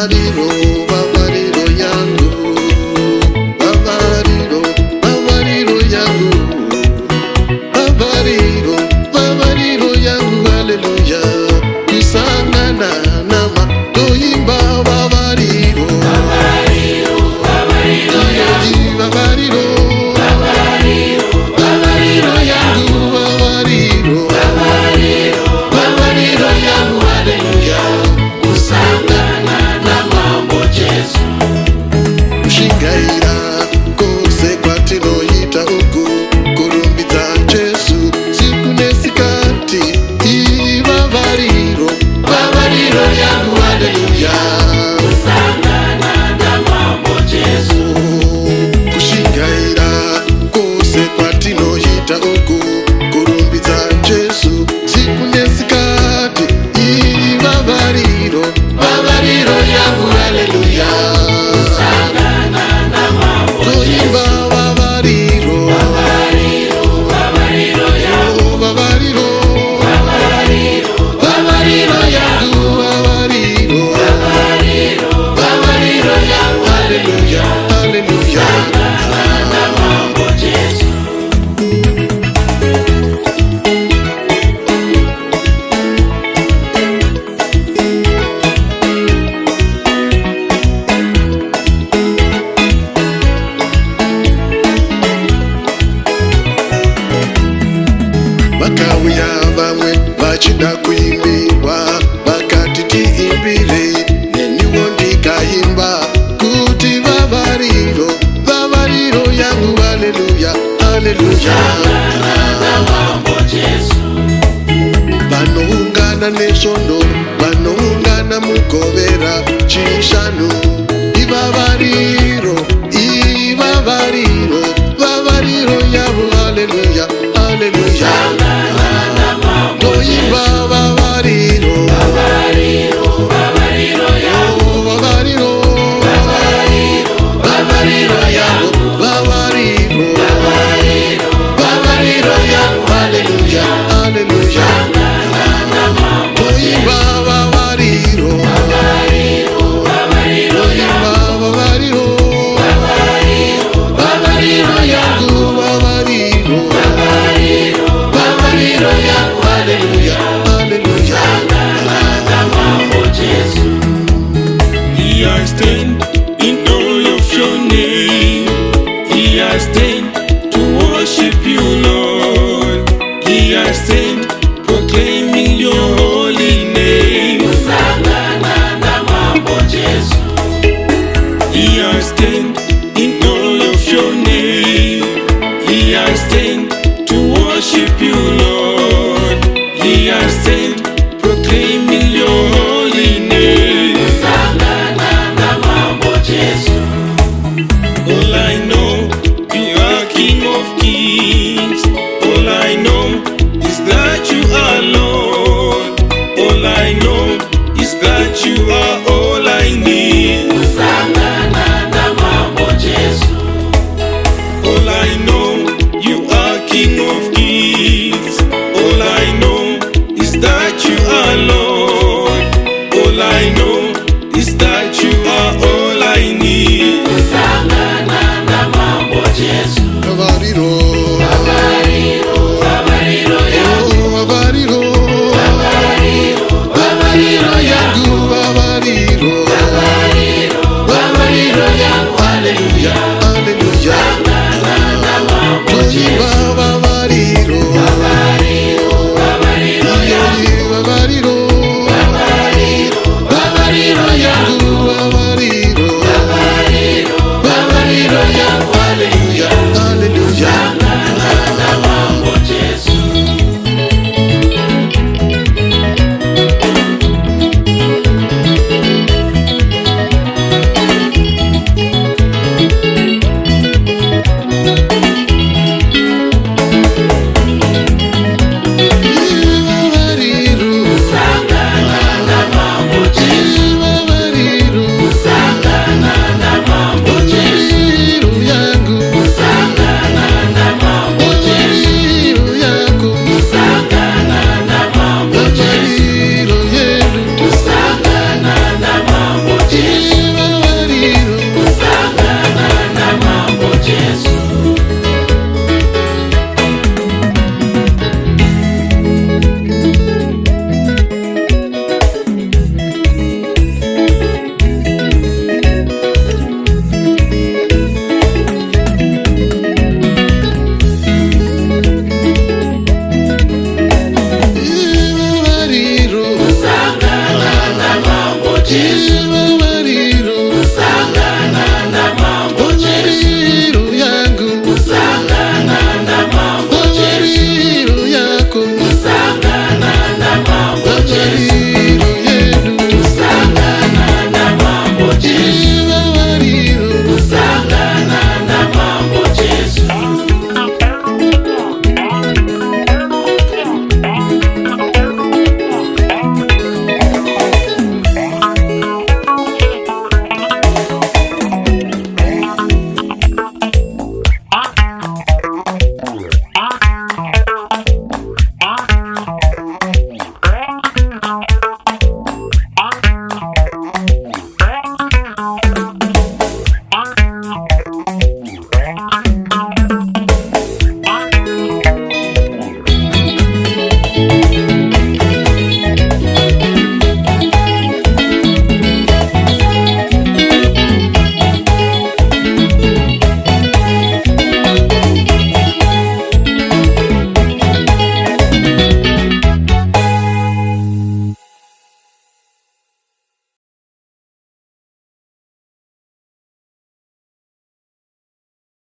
Babariro, babariro yangu, babariro, babariro yangu, babariro, babariro yangu, haleluya. Kusangana nama toimba babariro, babariro, babariro yangu, babariro, babariro, babariro yangu, babariro, babariro, babariro yangu, haleluya. Kusangana na mambo Yesu, kushingaira kose kwatinoita uku kurumbiza Yesu siku nesikati ibabariro, babariro yangu, haleluya. Kusangana na mambo Yesu, kushingaira kose kwatinoita uku kurumbiza Yesu siku nesikati ibabariro, babariro yangu, haleluya. Kusangana na mambo toimba babariro, babariro, babariro yangu, babariro, babariro, babariro yangu, babariro, babariro, babariro yangu, haleluya, haleluya. Kusangana na mambo Yesu. Bakawuya bamwe bachida kuimbiwa bakatiti imbire neniwo ndikayimba kuti babariro, babariro yangu, haleluya, haleluya. Banoungana neshondo, banoungana mugovera chishanu ibabariro, ibabariro, babariro yangu, haleluya, haleluya. Toimba babariro, babariro, babariro yangu, babariro, babariro, babariro yangu, babariro, babariro, babariro yangu, haleluya, haleluya. Toimba babariro, babariro, babariro yangu, babariro, babariro, babariro yangu, babariro, babariro, babariro yangu, haleluya, haleluya. He has stand in all of your name. He has stand to worship you, Lord. He has stand proclaiming your holy name. He has stand in all of your name. He has stand to worship you, Lord. He has stand proclaiming your holy name. All I know, you are King of Kings. All I know is that you are Lord. All I know is that you are